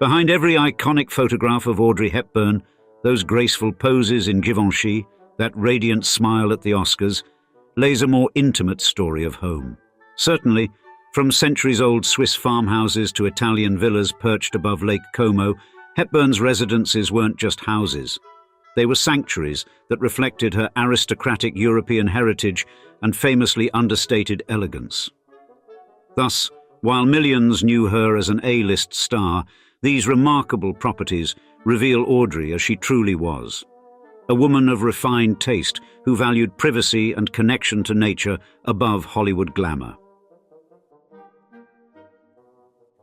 Behind every iconic photograph of Audrey Hepburn, those graceful poses in Givenchy, that radiant smile at the Oscars, lays a more intimate story of home. Certainly, from centuries-old Swiss farmhouses to Italian villas perched above Lake Como, Hepburn's residences weren't just houses. They were sanctuaries that reflected her aristocratic European heritage and famously understated elegance. Thus, while millions knew her as an A-list star, these remarkable properties reveal Audrey as she truly was. A woman of refined taste who valued privacy and connection to nature above Hollywood glamour.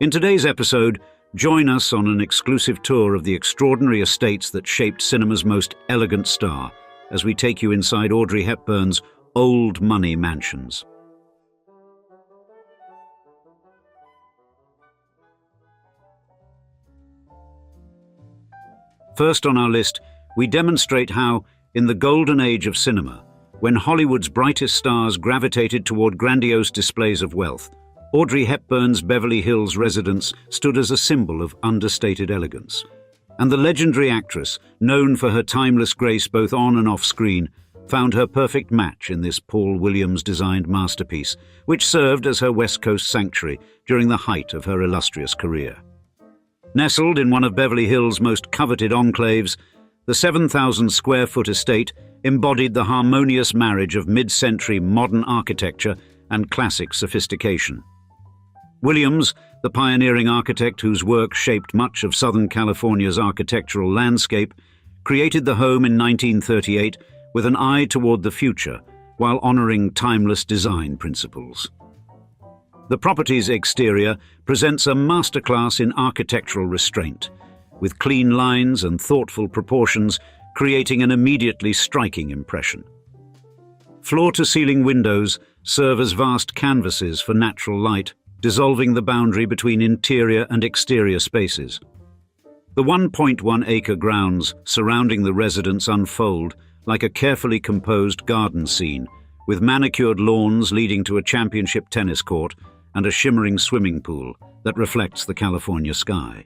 In today's episode, join us on an exclusive tour of the extraordinary estates that shaped cinema's most elegant star, as we take you inside Audrey Hepburn's old money mansions. First on our list, we demonstrate how, in the golden age of cinema, when Hollywood's brightest stars gravitated toward grandiose displays of wealth, Audrey Hepburn's Beverly Hills residence stood as a symbol of understated elegance. And the legendary actress, known for her timeless grace both on and off screen, found her perfect match in this Paul Williams-designed masterpiece, which served as her West Coast sanctuary during the height of her illustrious career. Nestled in one of Beverly Hills' most coveted enclaves, the 7,000-square-foot estate embodied the harmonious marriage of mid-century modern architecture and classic sophistication. Williams, the pioneering architect whose work shaped much of Southern California's architectural landscape, created the home in 1938 with an eye toward the future while honoring timeless design principles. The property's exterior presents a masterclass in architectural restraint, with clean lines and thoughtful proportions creating an immediately striking impression. Floor-to-ceiling windows serve as vast canvases for natural light, dissolving the boundary between interior and exterior spaces. The 1.1-acre grounds surrounding the residence unfold like a carefully composed garden scene, with manicured lawns leading to a championship tennis court and a shimmering swimming pool that reflects the California sky.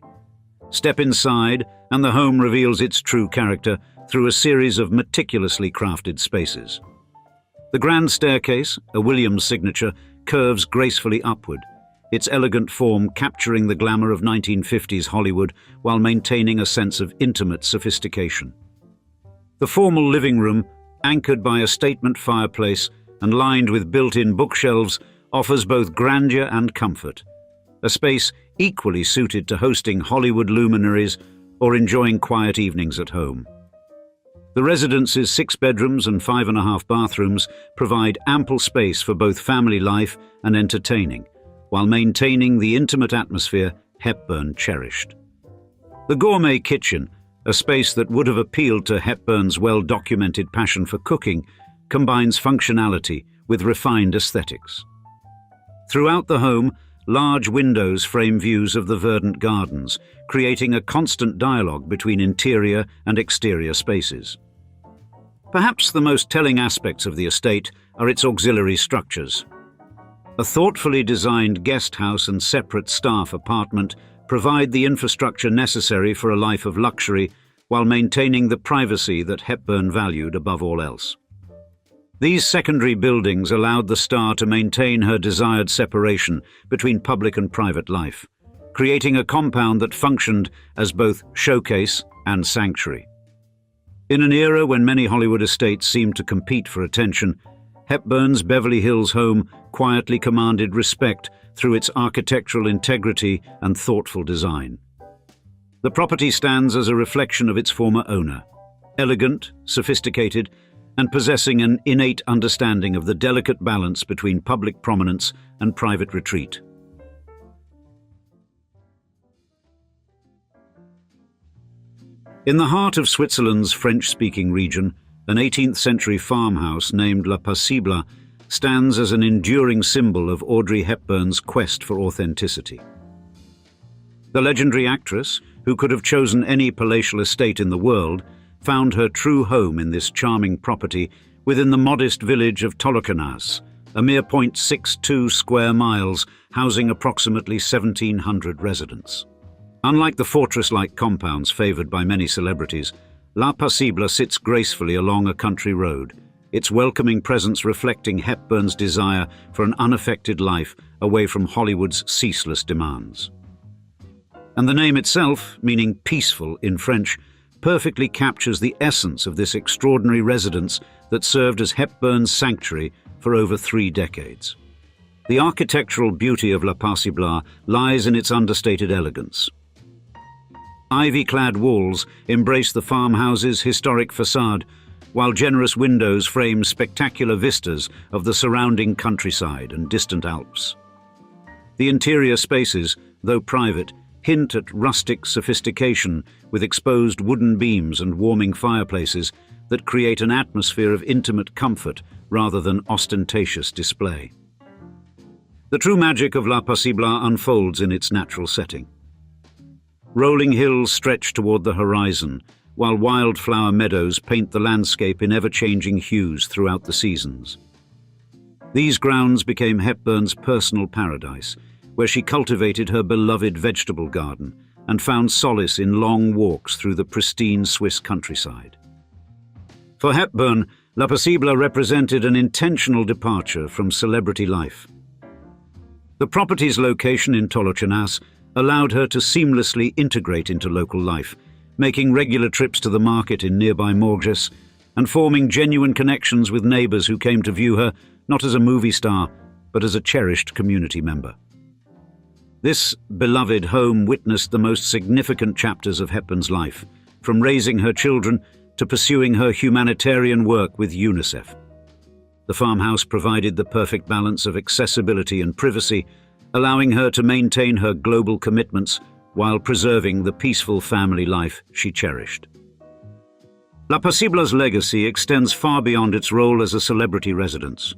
Step inside, and the home reveals its true character through a series of meticulously crafted spaces. The grand staircase, a Williams signature, curves gracefully upward, its elegant form capturing the glamour of 1950s Hollywood while maintaining a sense of intimate sophistication. The formal living room, anchored by a statement fireplace and lined with built-in bookshelves, offers both grandeur and comfort, a space equally suited to hosting Hollywood luminaries or enjoying quiet evenings at home. The residence's 6 bedrooms and 5.5 bathrooms provide ample space for both family life and entertaining, while maintaining the intimate atmosphere Hepburn cherished. The gourmet kitchen, a space that would have appealed to Hepburn's well-documented passion for cooking, combines functionality with refined aesthetics. Throughout the home, large windows frame views of the verdant gardens, creating a constant dialogue between interior and exterior spaces. Perhaps the most telling aspects of the estate are its auxiliary structures. A thoughtfully designed guest house and separate staff apartment provide the infrastructure necessary for a life of luxury while maintaining the privacy that Hepburn valued above all else. These secondary buildings allowed the star to maintain her desired separation between public and private life, creating a compound that functioned as both showcase and sanctuary. In an era when many Hollywood estates seemed to compete for attention, Hepburn's Beverly Hills home quietly commanded respect through its architectural integrity and thoughtful design. The property stands as a reflection of its former owner, elegant, sophisticated, and possessing an innate understanding of the delicate balance between public prominence and private retreat. In the heart of Switzerland's French-speaking region, an 18th-century farmhouse named La Paisible stands as an enduring symbol of Audrey Hepburn's quest for authenticity. The legendary actress, who could have chosen any palatial estate in the world, found her true home in this charming property within the modest village of Tolochenaz, a mere 0.62 square miles housing approximately 1,700 residents. Unlike the fortress-like compounds favoured by many celebrities, La Paisible sits gracefully along a country road, its welcoming presence reflecting Hepburn's desire for an unaffected life away from Hollywood's ceaseless demands. And the name itself, meaning peaceful in French, perfectly captures the essence of this extraordinary residence that served as Hepburn's sanctuary for over 3 decades. The architectural beauty of La Paisible lies in its understated elegance. Ivy-clad walls embrace the farmhouse's historic facade, while generous windows frame spectacular vistas of the surrounding countryside and distant Alps. The interior spaces, though private, hint at rustic sophistication with exposed wooden beams and warming fireplaces that create an atmosphere of intimate comfort rather than ostentatious display. The true magic of La Paisible unfolds in its natural setting. Rolling hills stretch toward the horizon, while wildflower meadows paint the landscape in ever-changing hues throughout the seasons. These grounds became Hepburn's personal paradise, where she cultivated her beloved vegetable garden and found solace in long walks through the pristine Swiss countryside. For Hepburn, La Paisible represented an intentional departure from celebrity life. The property's location in Tolochenaz allowed her to seamlessly integrate into local life, making regular trips to the market in nearby Morges and forming genuine connections with neighbours who came to view her not as a movie star, but as a cherished community member. This beloved home witnessed the most significant chapters of Hepburn's life, from raising her children to pursuing her humanitarian work with UNICEF. The farmhouse provided the perfect balance of accessibility and privacy, allowing her to maintain her global commitments while preserving the peaceful family life she cherished. La Paisible's legacy extends far beyond its role as a celebrity residence.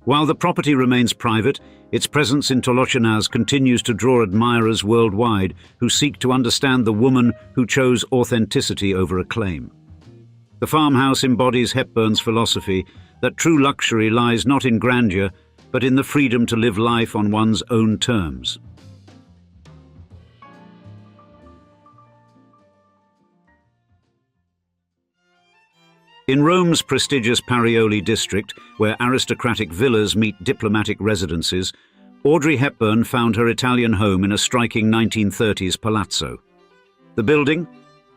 While the property remains private, its presence in Tolochenaz continues to draw admirers worldwide who seek to understand the woman who chose authenticity over acclaim. The farmhouse embodies Hepburn's philosophy that true luxury lies not in grandeur, but in the freedom to live life on one's own terms. In Rome's prestigious Paisible district, where aristocratic villas meet diplomatic residences, Audrey Hepburn found her Italian home in a striking 1930s palazzo. The building,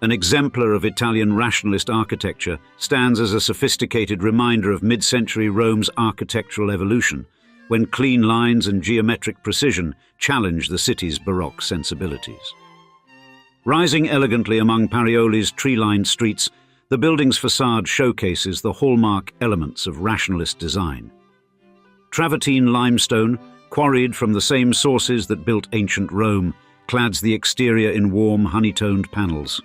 an exemplar of Italian rationalist architecture, stands as a sophisticated reminder of mid-century Rome's architectural evolution, when clean lines and geometric precision challenge the city's Baroque sensibilities. Rising elegantly among Parioli's tree-lined streets, the building's facade showcases the hallmark elements of rationalist design. Travertine limestone, quarried from the same sources that built ancient Rome, clads the exterior in warm, honey-toned panels.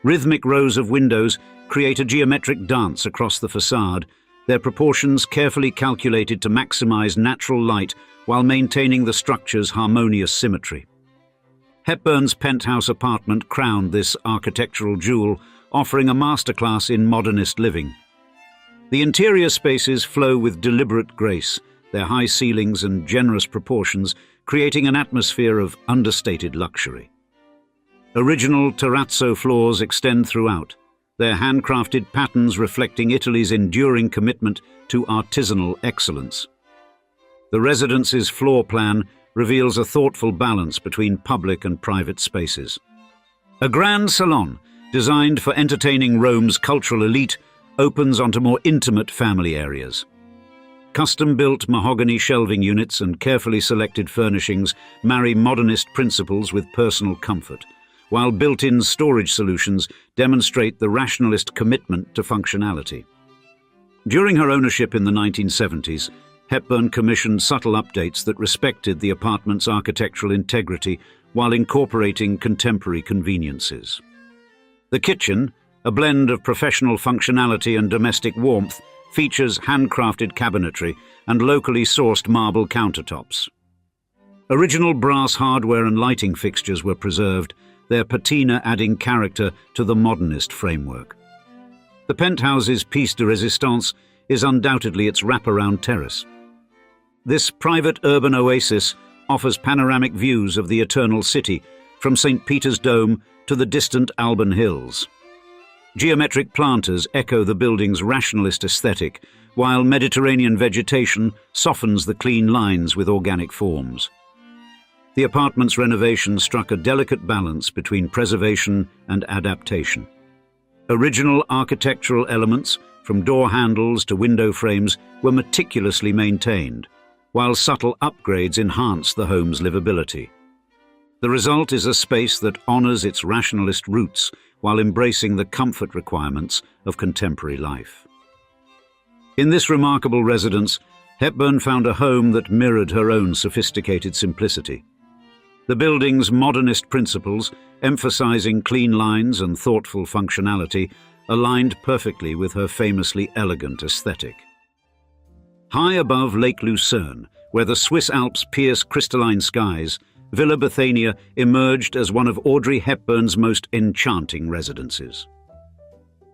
Rhythmic rows of windows create a geometric dance across the facade, their proportions carefully calculated to maximize natural light while maintaining the structure's harmonious symmetry. Hepburn's penthouse apartment crowned this architectural jewel, offering a masterclass in modernist living. The interior spaces flow with deliberate grace, their high ceilings and generous proportions creating an atmosphere of understated luxury. Original terrazzo floors extend throughout, their handcrafted patterns reflecting Italy's enduring commitment to artisanal excellence. The residence's floor plan reveals a thoughtful balance between public and private spaces. A grand salon, designed for entertaining Rome's cultural elite, opens onto more intimate family areas. Custom-built mahogany shelving units and carefully selected furnishings marry modernist principles with personal comfort, while built-in storage solutions demonstrate the rationalist commitment to functionality. During her ownership in the 1970s, Hepburn commissioned subtle updates that respected the apartment's architectural integrity while incorporating contemporary conveniences. The kitchen, a blend of professional functionality and domestic warmth, features handcrafted cabinetry and locally sourced marble countertops. Original brass hardware and lighting fixtures were preserved, their patina adding character to the modernist framework. The penthouse's piece de résistance is undoubtedly its wraparound terrace. This private urban oasis offers panoramic views of the Eternal City, from St. Peter's Dome to the distant Alban Hills. Geometric planters echo the building's rationalist aesthetic, while Mediterranean vegetation softens the clean lines with organic forms. The apartment's renovation struck a delicate balance between preservation and adaptation. Original architectural elements, from door handles to window frames, were meticulously maintained, while subtle upgrades enhanced the home's livability. The result is a space that honors its rationalist roots while embracing the comfort requirements of contemporary life. In this remarkable residence, Hepburn found a home that mirrored her own sophisticated simplicity. The building's modernist principles, emphasizing clean lines and thoughtful functionality, aligned perfectly with her famously elegant aesthetic. High above Lake Lucerne, where the Swiss Alps pierce crystalline skies, Villa Bethania emerged as one of Audrey Hepburn's most enchanting residences.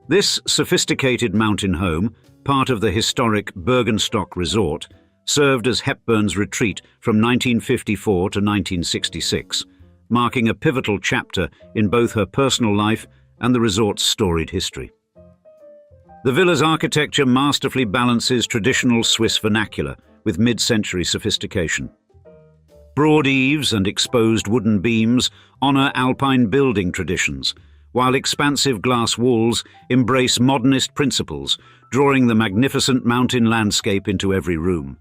This sophisticated mountain home, part of the historic Bergenstock Resort, served as Hepburn's retreat from 1954 to 1966, marking a pivotal chapter in both her personal life and the resort's storied history. The villa's architecture masterfully balances traditional Swiss vernacular with mid-century sophistication. Broad eaves and exposed wooden beams honor Alpine building traditions, while expansive glass walls embrace modernist principles, drawing the magnificent mountain landscape into every room.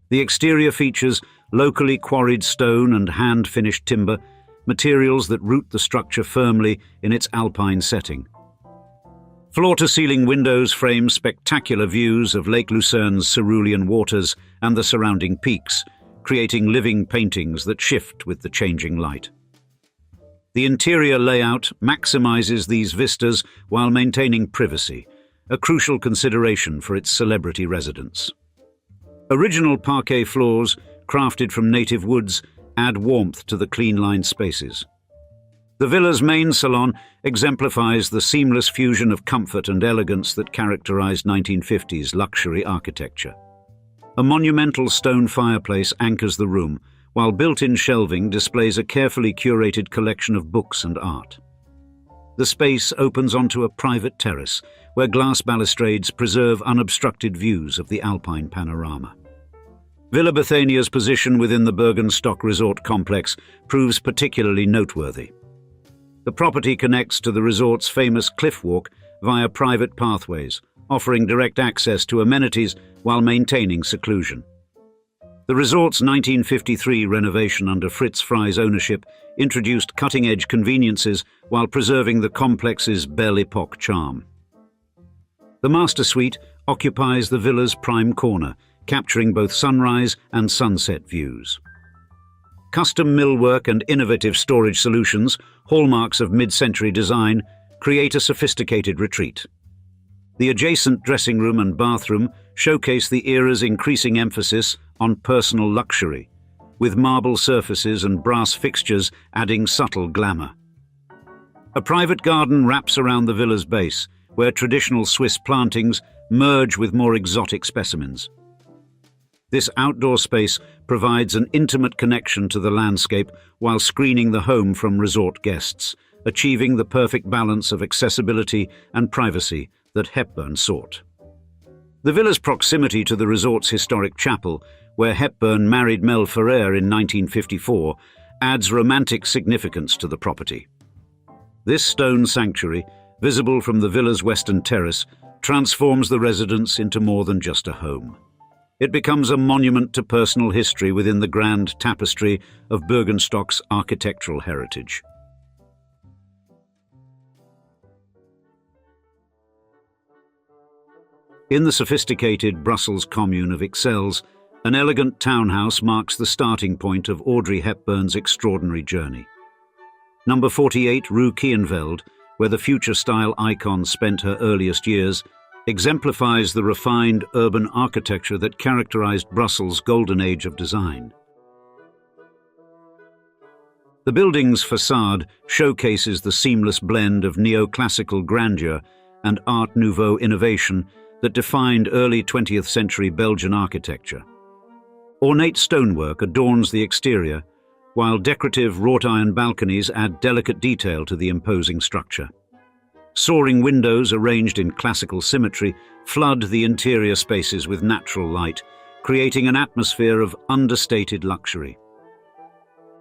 The exterior features locally quarried stone and hand-finished timber, materials that root the structure firmly in its alpine setting. Floor-to-ceiling windows frame spectacular views of Lake Lucerne's cerulean waters and the surrounding peaks, creating living paintings that shift with the changing light. The interior layout maximizes these vistas while maintaining privacy, a crucial consideration for its celebrity residents. Original parquet floors, crafted from native woods, add warmth to the clean-lined spaces. The villa's main salon exemplifies the seamless fusion of comfort and elegance that characterized 1950s luxury architecture. A monumental stone fireplace anchors the room, while built-in shelving displays a carefully curated collection of books and art. The space opens onto a private terrace, where glass balustrades preserve unobstructed views of the Alpine panorama. Villa Bethania's position within the Bergenstock Resort complex proves particularly noteworthy. The property connects to the resort's famous cliff walk via private pathways, offering direct access to amenities while maintaining seclusion. The resort's 1953 renovation under Fritz Frey's ownership introduced cutting-edge conveniences while preserving the complex's Belle Époque charm. The master suite occupies the villa's prime corner, capturing both sunrise and sunset views. Custom millwork and innovative storage solutions, hallmarks of mid-century design, create a sophisticated retreat. The adjacent dressing room and bathroom showcase the era's increasing emphasis on personal luxury, with marble surfaces and brass fixtures adding subtle glamour. A private garden wraps around the villa's base, where traditional Swiss plantings merge with more exotic specimens. This outdoor space provides an intimate connection to the landscape while screening the home from resort guests, achieving the perfect balance of accessibility and privacy that Hepburn sought. The villa's proximity to the resort's historic chapel, where Hepburn married Mel Ferrer in 1954, adds romantic significance to the property. This stone sanctuary, visible from the villa's western terrace, transforms the residence into more than just a home. It becomes a monument to personal history within the grand tapestry of Bergenstock's architectural heritage. In the sophisticated Brussells commune of Ixelles, an elegant townhouse marks the starting point of Audrey Hepburn's extraordinary journey. Number 48 Rue Kienveld, where the future-style icon spent her earliest years, exemplifies the refined urban architecture that characterized Brussels' golden age of design. The building's facade showcases the seamless blend of neoclassical grandeur and Art Nouveau innovation that defined early 20th century Belgian architecture. Ornate stonework adorns the exterior, while decorative wrought-iron balconies add delicate detail to the imposing structure. Soaring windows arranged in classical symmetry flood the interior spaces with natural light, creating an atmosphere of understated luxury.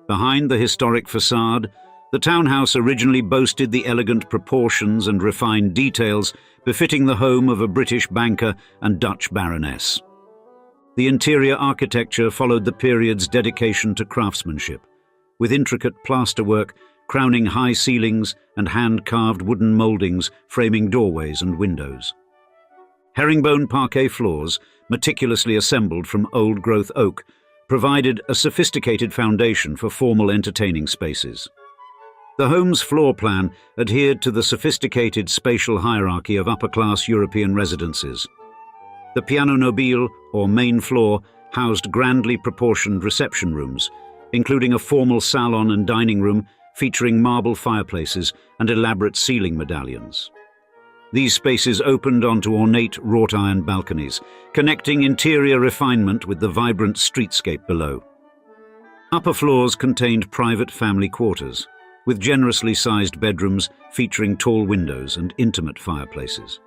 Behind the historic facade, the townhouse originally boasted the elegant proportions and refined details befitting the home of a British banker and Dutch baroness. The interior architecture followed the period's dedication to craftsmanship, with intricate plasterwork crowning high ceilings and hand-carved wooden mouldings framing doorways and windows. Herringbone parquet floors, meticulously assembled from old-growth oak, provided a sophisticated foundation for formal entertaining spaces. The home's floor plan adhered to the sophisticated spatial hierarchy of upper-class European residences. The piano nobile, or main floor, housed grandly proportioned reception rooms, including a formal salon and dining room featuring marble fireplaces and elaborate ceiling medallions. These spaces opened onto ornate wrought-iron balconies, connecting interior refinement with the vibrant streetscape below. Upper floors contained private family quarters, with generously sized bedrooms featuring tall windows and intimate fireplaces.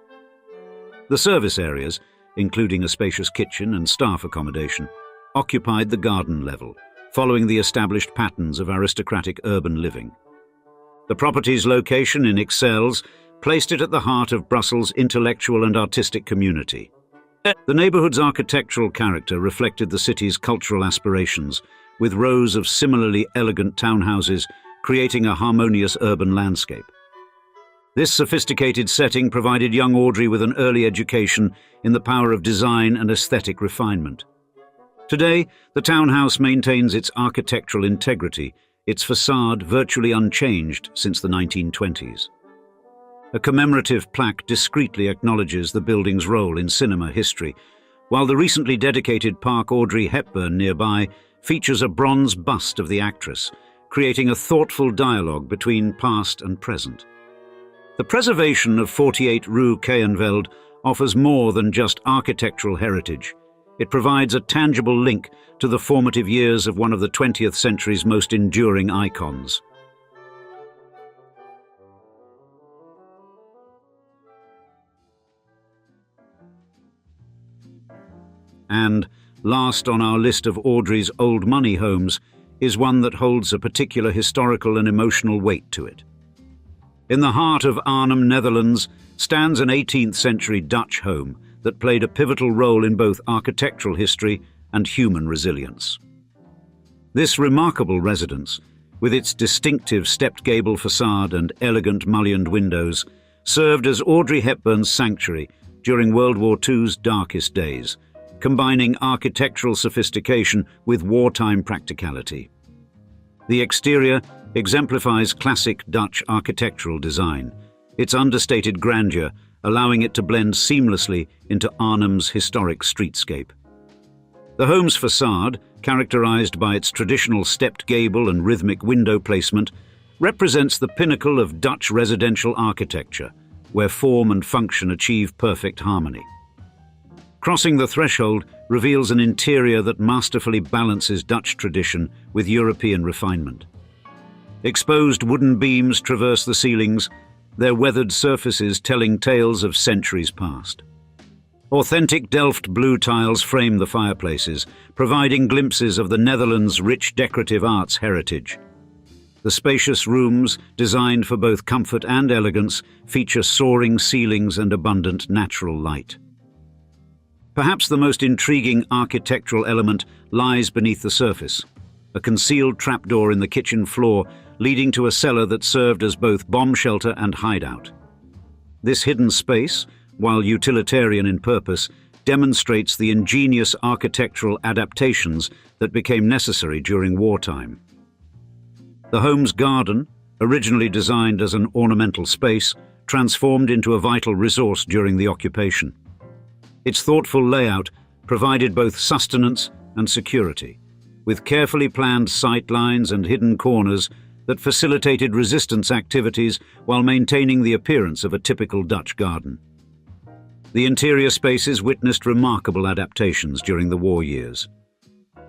The service areas, including a spacious kitchen and staff accommodation, occupied the garden level, following the established patterns of aristocratic urban living. The property's location in Ixelles placed it at the heart of Brussels' intellectual and artistic community. The neighbourhood's architectural character reflected the city's cultural aspirations, with rows of similarly elegant townhouses creating a harmonious urban landscape. This sophisticated setting provided young Audrey with an early education in the power of design and aesthetic refinement. Today, the townhouse maintains its architectural integrity, its facade virtually unchanged since the 1920s. A commemorative plaque discreetly acknowledges the building's role in cinema history, while the recently dedicated Park Audrey Hepburn nearby features a bronze bust of the actress, creating a thoughtful dialogue between past and present. The preservation of 48 Rue Keyenveld offers more than just architectural heritage. It provides a tangible link to the formative years of one of the 20th century's most enduring icons. And, last on our list of Audrey's old money homes, is one that holds a particular historical and emotional weight to it. In the heart of Arnhem, Netherlands, stands an 18th century Dutch home that played a pivotal role in both architectural history and human resilience. This remarkable residence, with its distinctive stepped gable facade and elegant mullioned windows, served as Audrey Hepburn's sanctuary during World War II's darkest days, combining architectural sophistication with wartime practicality. The exterior exemplifies classic Dutch architectural design, its understated grandeur allowing it to blend seamlessly into Arnhem's historic streetscape. The home's facade, characterized by its traditional stepped gable and rhythmic window placement, represents the pinnacle of Dutch residential architecture, where form and function achieve perfect harmony. Crossing the threshold reveals an interior that masterfully balances Dutch tradition with European refinement. Exposed wooden beams traverse the ceilings, their weathered surfaces telling tales of centuries past. Authentic Delft blue tiles frame the fireplaces, providing glimpses of the Netherlands' rich decorative arts heritage. The spacious rooms, designed for both comfort and elegance, feature soaring ceilings and abundant natural light. Perhaps the most intriguing architectural element lies beneath the surface, a concealed trapdoor in the kitchen floor leading to a cellar that served as both bomb shelter and hideout. This hidden space, while utilitarian in purpose, demonstrates the ingenious architectural adaptations that became necessary during wartime. The home's garden, originally designed as an ornamental space, transformed into a vital resource during the occupation. Its thoughtful layout provided both sustenance and security, with carefully planned sight lines and hidden corners that facilitated resistance activities while maintaining the appearance of a typical Dutch garden. The interior spaces witnessed remarkable adaptations during the war years.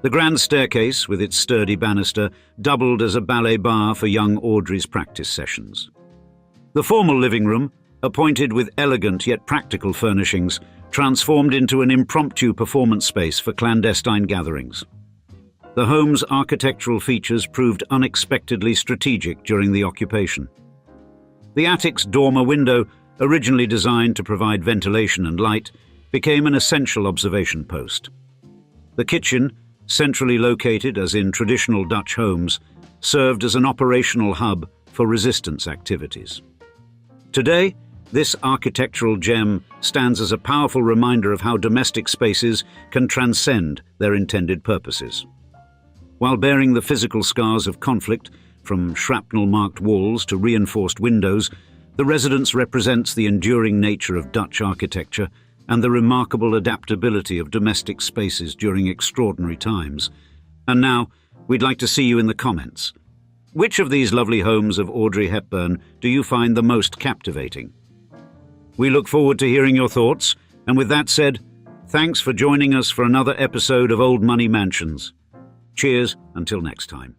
The grand staircase, with its sturdy banister, doubled as a ballet bar for young Audrey's practice sessions. The formal living room, appointed with elegant yet practical furnishings, transformed into an impromptu performance space for clandestine gatherings. The home's architectural features proved unexpectedly strategic during the occupation. The attic's dormer window, originally designed to provide ventilation and light, became an essential observation post. The kitchen, centrally located as in traditional Dutch homes, served as an operational hub for resistance activities. Today, this architectural gem stands as a powerful reminder of how domestic spaces can transcend their intended purposes. While bearing the physical scars of conflict, from shrapnel-marked walls to reinforced windows, the residence represents the enduring nature of Dutch architecture and the remarkable adaptability of domestic spaces during extraordinary times. And now, we'd like to see you in the comments. Which of these lovely homes of Audrey Hepburn do you find the most captivating? We look forward to hearing your thoughts, and with that said, thanks for joining us for another episode of Old Money Mansions. Cheers until next time.